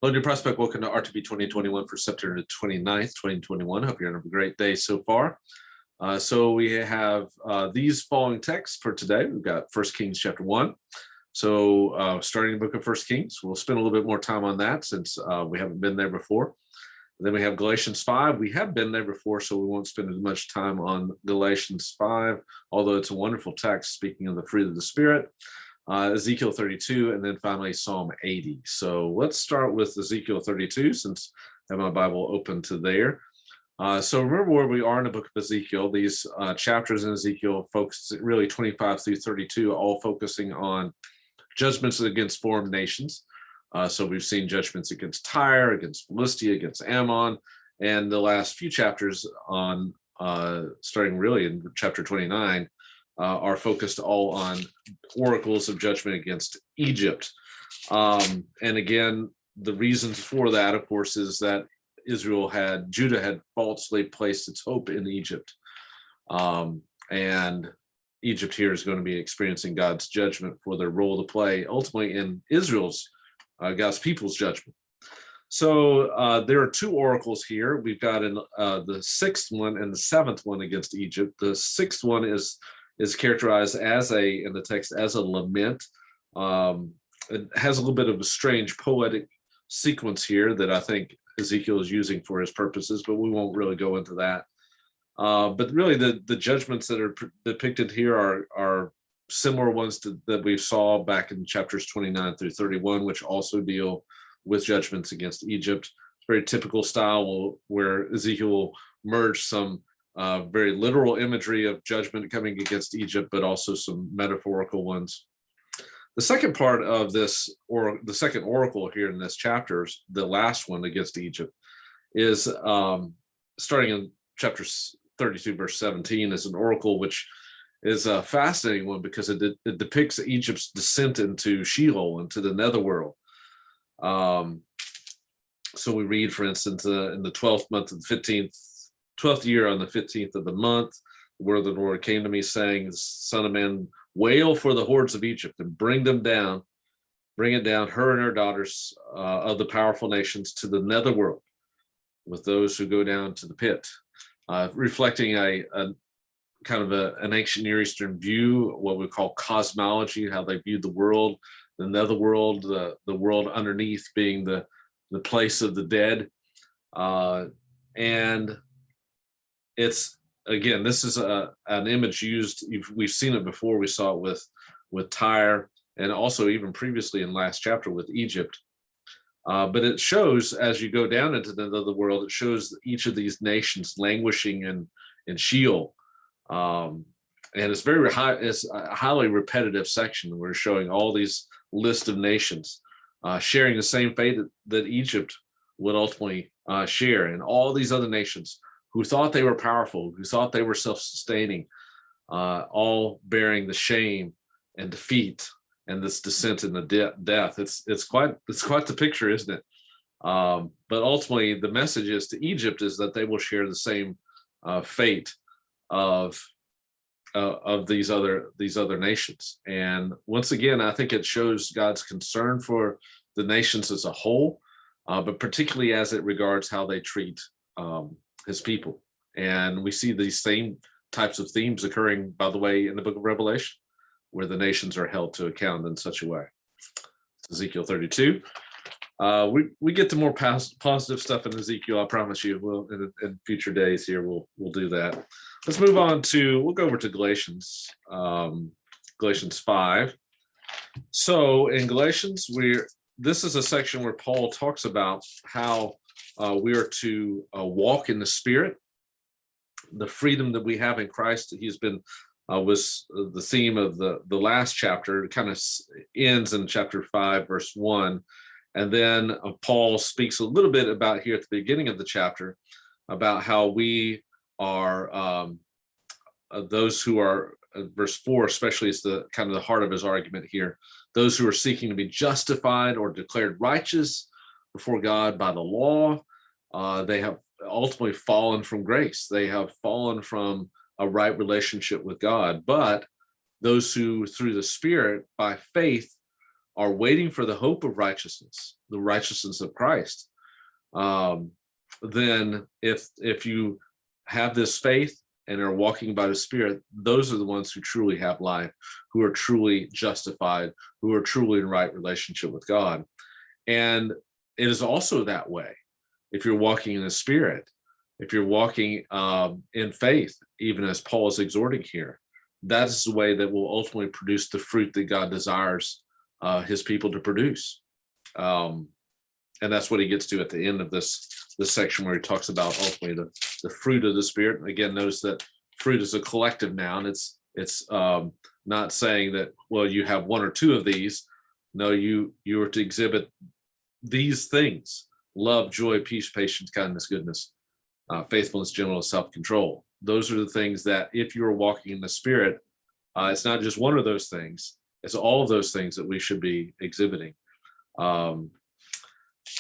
Hello, New Prospect. Welcome to RTB 2021 for September 29th, 2021. Hope you're having a great day so far. So we have these following texts for today. We've got 1 Kings chapter 1. So starting the book of 1 Kings, we'll spend a little bit more time on that since we haven't been there before. And then we have Galatians 5. We have been there before, so we won't spend as much time on Galatians 5, although it's a wonderful text speaking of the fruit of the Spirit. Ezekiel 32, and then finally Psalm 80. So let's start with Ezekiel 32, since I have my Bible open to there. So remember where we are in the book of Ezekiel. These chapters in Ezekiel focus really 25 through 32, all focusing on judgments against foreign nations. So we've seen judgments against Tyre, against Philistia, against Ammon, and the last few chapters on starting really in chapter 29 are focused all on oracles of judgment against Egypt. And again, the reasons for that, of course, is that Judah had falsely placed its hope in Egypt. And Egypt here is going to be experiencing God's judgment for their role to play ultimately in Israel's, God's people's judgment. So there are two oracles here. We've got the sixth one and the seventh one against Egypt. The sixth one is characterized in the text as a lament. It has a little bit of a strange poetic sequence here that I think Ezekiel is using for his purposes, but we won't really go into that. But really the judgments that are depicted here are similar ones that we saw back in chapters 29 through 31, which also deal with judgments against Egypt. It's very typical style where Ezekiel will merge some very literal imagery of judgment coming against Egypt, but also some metaphorical ones. The second part of this, or the second oracle here in this chapter, the last one against Egypt, is starting in chapter 32, verse 17, is an oracle which is a fascinating one because it depicts Egypt's descent into Sheol, into the netherworld. So we read, for instance, in the 12th month of the 12th year on the 15th of the month, the word of the Lord came to me saying, Son of man, wail for the hordes of Egypt and bring it down, her and her daughters of the powerful nations to the netherworld with those who go down to the pit, reflecting a kind of an ancient Near Eastern view, what we call cosmology, how they viewed the world, the netherworld, the world underneath being the place of the dead. And it's, again, this is an image used, we've seen it before. We saw it with Tyre, and also even previously in last chapter with Egypt. But it shows, as you go down into the other world, it shows each of these nations languishing in Sheol. And it's it's a highly repetitive section. We're showing all these list of nations sharing the same fate that Egypt would ultimately share, and all these other nations who thought they were powerful, who thought they were self-sustaining, all bearing the shame and defeat and this descent into death. It's quite the picture, isn't it? But ultimately, the message is to Egypt is that they will share the same fate of these other nations. And once again, I think it shows God's concern for the nations as a whole, but particularly as it regards how they treat his people. And we see these same types of themes occurring, by the way, in the book of Revelation, where the nations are held to account in such a way. It's Ezekiel 32. We get to more positive stuff in Ezekiel. I promise you. We'll in future days here we'll do that. Let's move on we'll go over to Galatians, Galatians 5. So in Galatians, this is a section where Paul talks about how we are to walk in the Spirit, the freedom that we have in Christ. He's been was the theme of the last chapter. It kind of ends in chapter 5, verse 1. And then Paul speaks a little bit about here at the beginning of the chapter about how we are those who are, verse 4 especially is the kind of the heart of his argument here, those who are seeking to be justified or declared righteous before God by the law. They have ultimately fallen from grace. They have fallen from a right relationship with God. But those who through the Spirit by faith are waiting for the hope of righteousness the righteousness of Christ, then if you have this faith and are walking by the Spirit, those are the ones who truly have life, who are truly justified, who are truly in right relationship with God. And it is also that way if you're walking in the Spirit, if you're walking in faith, even as Paul is exhorting here. That is the way that will ultimately produce the fruit that God desires his people to produce. And that's what he gets to at the end of this section, where he talks about ultimately the fruit of the Spirit. And again, notice that fruit is a collective noun. It's not saying that, well, you have one or two of these. No, you are to exhibit these things: love, joy, peace, patience, kindness, goodness, faithfulness, gentleness, self-control. Those are the things that, if you're walking in the Spirit, it's not just one of those things, it's all of those things that we should be exhibiting. Paul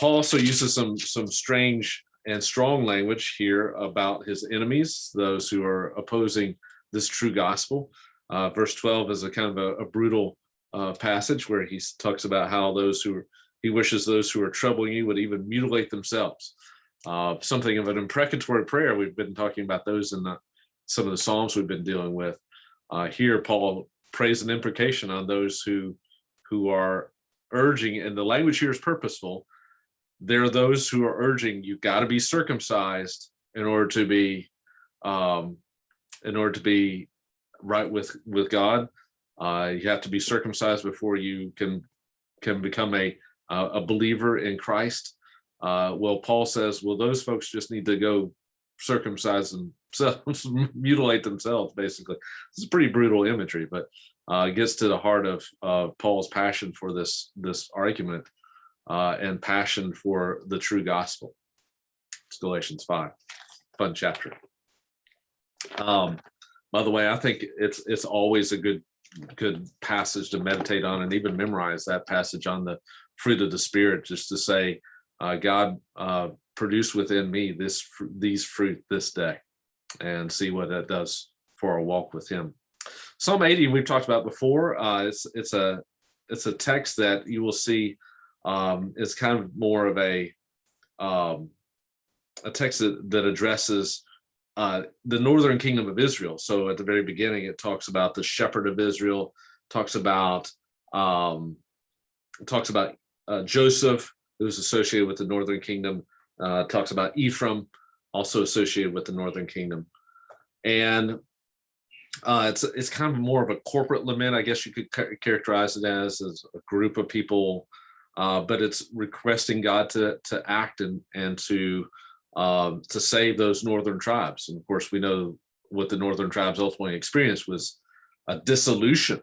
also uses some strange and strong language here about his enemies, those who are opposing this true gospel. Verse 12 is a kind of a brutal passage where he talks about how he wishes those who are troubling you would even mutilate themselves. Something of an imprecatory prayer. We've been talking about those in some of the Psalms we've been dealing with. Here, Paul prays an imprecation on those who are urging, and the language here is purposeful. There are those who are urging, you've got to be circumcised in order to be right with God. You have to be circumcised before you can become a believer in Christ. Well, Paul says, well, those folks just need to go circumcise themselves, mutilate themselves, basically. This is pretty brutal imagery, but it gets to the heart of Paul's passion for this argument and passion for the true gospel. It's Galatians 5. Fun chapter. By the way, I think it's always a good passage to meditate on, and even memorize that passage on the fruit of the Spirit, just to say, God, produce within me these fruit this day, and see what that does for our walk with Him. Psalm 80 we've talked about before. It's a text that you will see is kind of more of a text that addresses the northern kingdom of Israel. So at the very beginning, it talks about the shepherd of Israel, talks about Joseph, who's associated with the northern kingdom, talks about Ephraim, also associated with the northern kingdom. And it's kind of more of a corporate lament, I guess you could characterize it as a group of people, but it's requesting God to act and to save those northern tribes. And of course, we know what the northern tribes ultimately experienced was a dissolution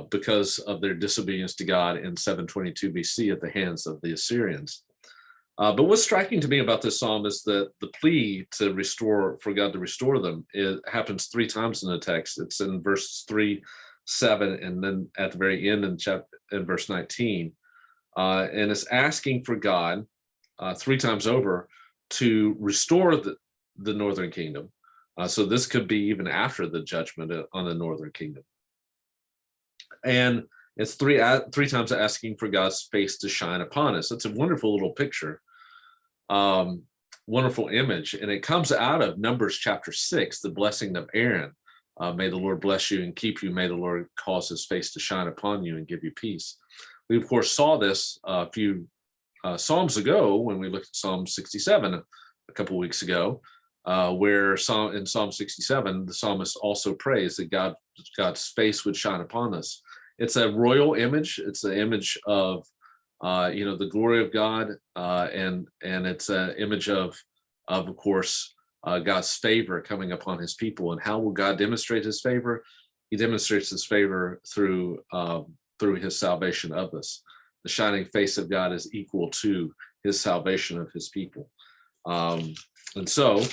because of their disobedience to God in 722 BC at the hands of the Assyrians. But what's striking to me about this psalm is that the plea for God to restore them, it happens 3 times in the text. It's in verses 3, 7, and then at the very end in verse 19. And it's asking for God 3 times over to restore the northern kingdom. So this could be even after the judgment on the northern kingdom. And it's three times asking for God's face to shine upon us. It's a wonderful little picture, wonderful image. And it comes out of Numbers chapter 6, the blessing of Aaron. May the Lord bless you and keep you. May the Lord cause his face to shine upon you and give you peace. We, of course, saw this a few Psalms ago when we looked at Psalm 67 a couple of weeks ago, where in Psalm 67, the psalmist also prays that God's face would shine upon us. It's a royal image. It's an image of, the glory of God, and it's an image of course, God's favor coming upon his people. And how will God demonstrate his favor? He demonstrates his favor through his salvation of us. The shining face of God is equal to his salvation of his people. And so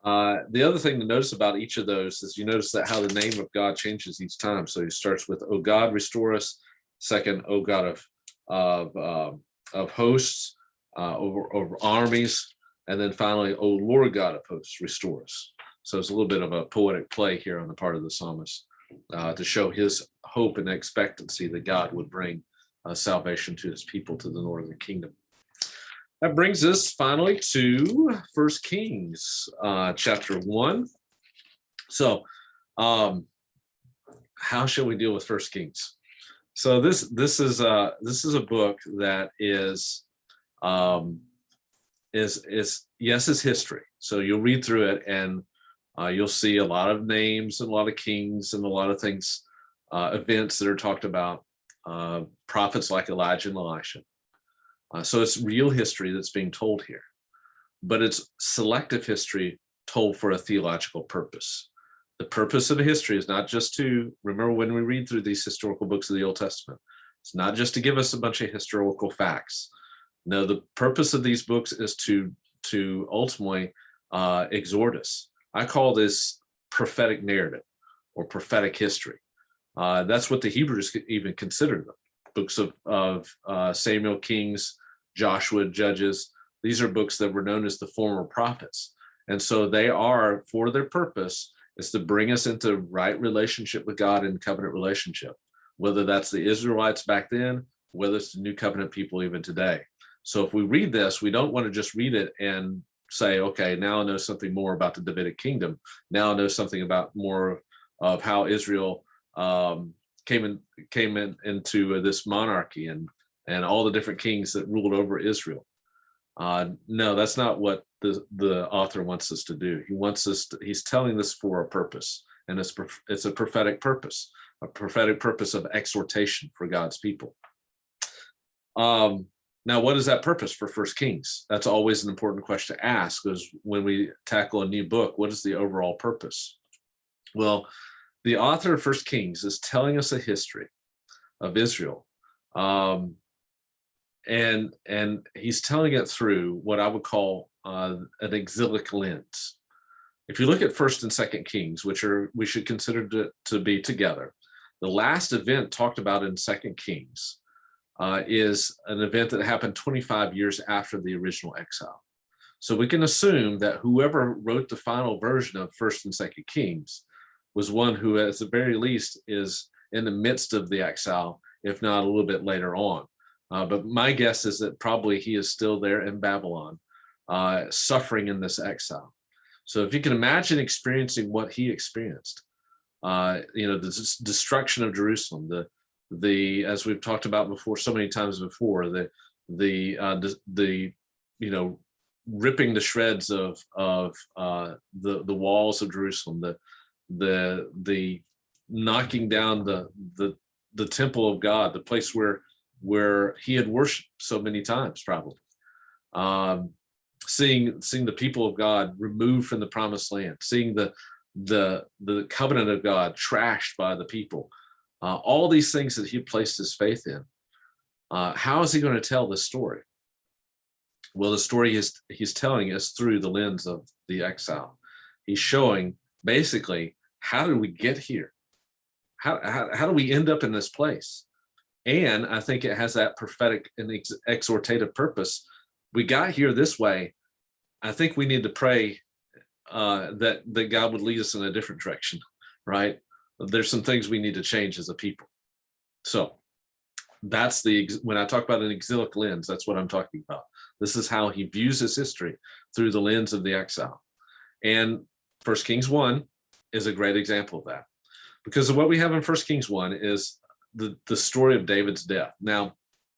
the other thing to notice about each of those is you notice that how the name of God changes each time. So he starts with, "O God, restore us." Second, "O God of hosts, over armies." And then finally, "O Lord God of hosts, restore us." So it's a little bit of a poetic play here on the part of the psalmist to show his hope and expectancy that God would bring salvation to his people, to the northern kingdom. That brings us finally to 1 Kings chapter 1. So how shall we deal with 1 Kings? So this is a book that is history. So you'll read through it, and you'll see a lot of names and a lot of kings and a lot of things, events that are talked about, prophets like Elijah and Elisha. So it's real history that's being told here, but it's selective history told for a theological purpose. The purpose of a history is not just to, remember when we read through these historical books of the Old Testament, it's not just to give us a bunch of historical facts. No, the purpose of these books is to ultimately exhort us. I call this prophetic narrative or prophetic history. That's what the Hebrews even considered them. Books of Samuel, Kings, Joshua, Judges. These are books that were known as the former prophets. And so they are, for their purpose, is to bring us into right relationship with God and covenant relationship, whether that's the Israelites back then, whether it's the new covenant people even today. So if we read this, we don't want to just read it and say, okay, now I know something more about the Davidic kingdom. Now I know something about more of how Israel came into this monarchy and all the different kings that ruled over Israel. No, that's not what the author wants us to do. He's telling this for a purpose, and it's a prophetic purpose of exhortation for God's people. Now, what is that purpose for 1 Kings? That's always an important question to ask, because when we tackle a new book, what is the overall purpose? Well, the author of 1 Kings is telling us a history of Israel. And he's telling it through what I would call an exilic lens. If you look at 1st and 2nd Kings, which we should consider to be together, the last event talked about in 2nd Kings is an event that happened 25 years after the original exile. So we can assume that whoever wrote the final version of 1st and 2nd Kings was one who, at the very least, is in the midst of the exile, if not a little bit later on. But my guess is that probably he is still there in Babylon, suffering in this exile. So if you can imagine experiencing what he experienced, the destruction of Jerusalem, the as we've talked about before so many times before, the ripping the shreds of the walls of Jerusalem, the knocking down the temple of God, the place where he had worshiped so many times, probably. Seeing the people of God removed from the promised land, seeing the covenant of God trashed by the people, all these things that he placed his faith in. How is he going to tell this story? Well, the story he's telling us through the lens of the exile. He's showing basically, how did we get here? How do we end up in this place? And I think it has that prophetic and exhortative purpose. We got here this way. I think we need to pray that God would lead us in a different direction, right? There's some things we need to change as a people. So that's when I talk about an exilic lens, that's what I'm talking about. This is how he views his history, through the lens of the exile. And 1 Kings 1 is a great example of that. Because of what we have in 1 Kings 1 is the story of David's death. Now,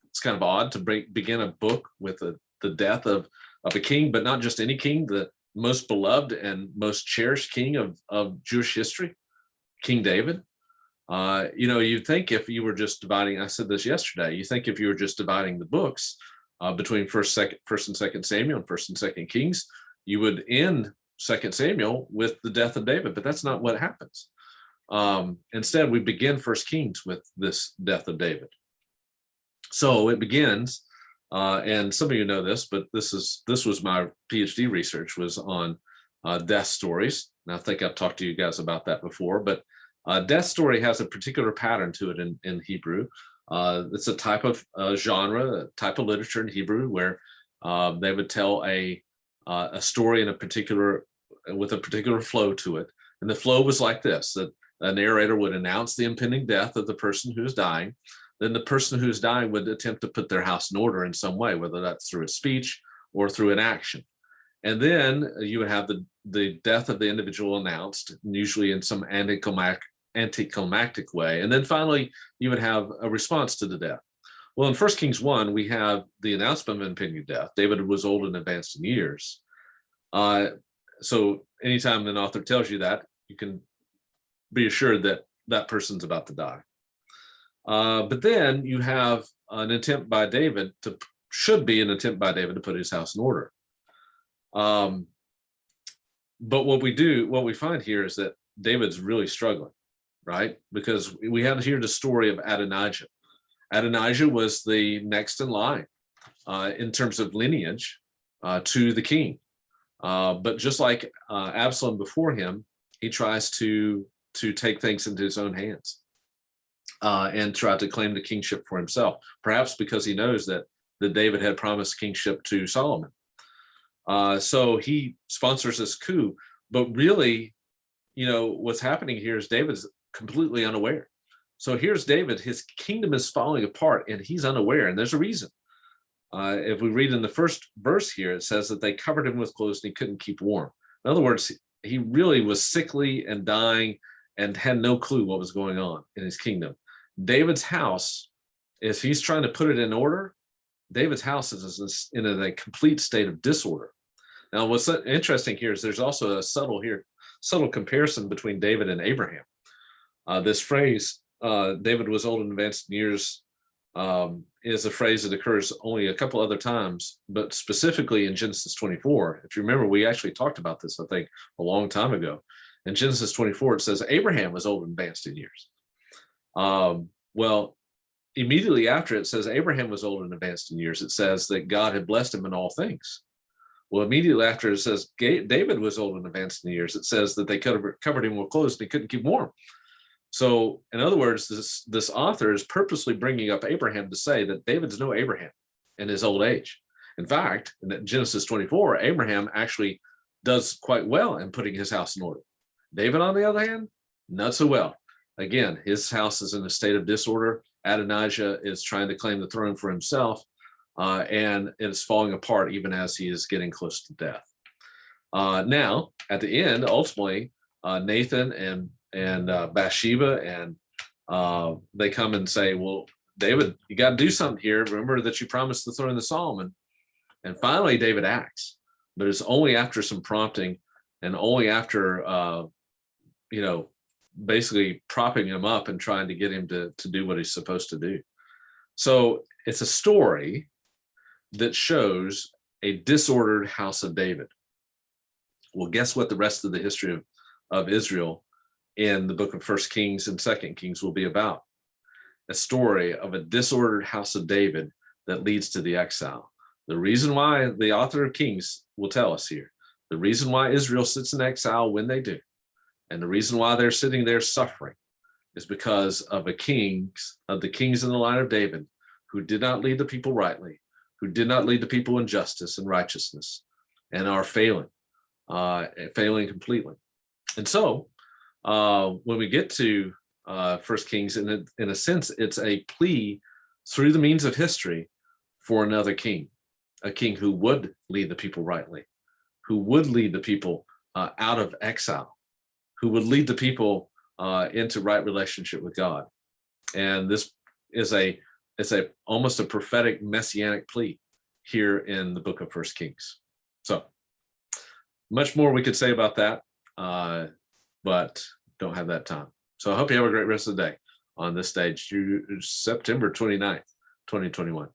it's kind of odd to begin a book with the death of a king, but not just any king, the most beloved and most cherished king of Jewish history, King David. You'd think if you were just dividing, I said this yesterday, you think if you were just dividing the books between first and second Samuel and 1st and 2nd Kings, you would end 2nd Samuel with the death of David, but that's not what happens. Instead, we begin 1 Kings with this death of David. So it begins, and some of you know this, but this was my PhD research, was on death stories. And I think I've talked to you guys about that before, but death story has a particular pattern to it in Hebrew. It's a type of genre, a type of literature in Hebrew where they would tell a story with a particular flow to it. And the flow was like this, that a narrator would announce the impending death of the person who is dying. then the person who's dying would attempt to put their house in order in some way, whether that's through a speech or through an action. And then you would have the death of the individual announced, usually in some anticlimactic way. And then finally, you would have a response to the death. Well, in 1 Kings 1, we have the announcement of impending death. David was old and advanced in years. So anytime an author tells you that, you can be assured that that person's about to die. But then you have an attempt by David to put his house in order. But what we find here is that David's really struggling, right? Because we have here the story of Adonijah. Adonijah was the next in line in terms of lineage to the king. But just like Absalom before him, he tries to take things into his own hands and try to claim the kingship for himself, perhaps because he knows that David had promised kingship to Solomon. So he sponsors this coup, but really, what's happening here is David's completely unaware. So here's David, his kingdom is falling apart and he's unaware, and there's a reason. If we read in the first verse here, it says that they covered him with clothes and he couldn't keep warm. In other words, he really was sickly and dying and had no clue what was going on in his kingdom. David's house, if he's trying to put it in order, David's house is in a complete state of disorder. Now, what's interesting here is there's also a subtle comparison between David and Abraham. This phrase, David was old and advanced in years, is a phrase that occurs only a couple other times, but specifically in Genesis 24. If you remember, we actually talked about this, I think, a long time ago. In Genesis 24, it says Abraham was old and advanced in years. Well, immediately after it says Abraham was old and advanced in years, it says that God had blessed him in all things. Well, immediately after it says David was old and advanced in years, it says that they covered him with clothes and he couldn't keep warm. So, in other words, this author is purposely bringing up Abraham to say that David's no Abraham in his old age. In fact, in Genesis 24, Abraham actually does quite well in putting his house in order. David, on the other hand, not so well. Again, his house is in a state of disorder. Adonijah is trying to claim the throne for himself, and it's falling apart even as he is getting close to death. Now, at the end, ultimately, Nathan and Bathsheba, and they come and say, well, David, you got to do something here. Remember that you promised the throne to Solomon. And finally, David acts, but it's only after some prompting and only after, basically propping him up and trying to get him to do what he's supposed to do. So it's a story that shows a disordered house of David. Well, guess what the rest of the history of Israel in the book of 1 Kings and 2 Kings will be about? A story of a disordered house of David that leads to the exile. The reason why the author of Kings will tell us here, the reason why Israel sits in exile when they do, and the reason why they're sitting there suffering is because of the kings in the line of David who did not lead the people rightly, who did not lead the people in justice and righteousness, and are failing completely. And so when we get to 1 Kings, in a sense, it's a plea through the means of history for another king, a king who would lead the people rightly, who would lead the people out of exile, who would lead the people into right relationship with God. And this is almost a prophetic messianic plea here in the book of 1 Kings. So much more we could say about that, but don't have that time. So I hope you have a great rest of the day on this stage, September 29th, 2021.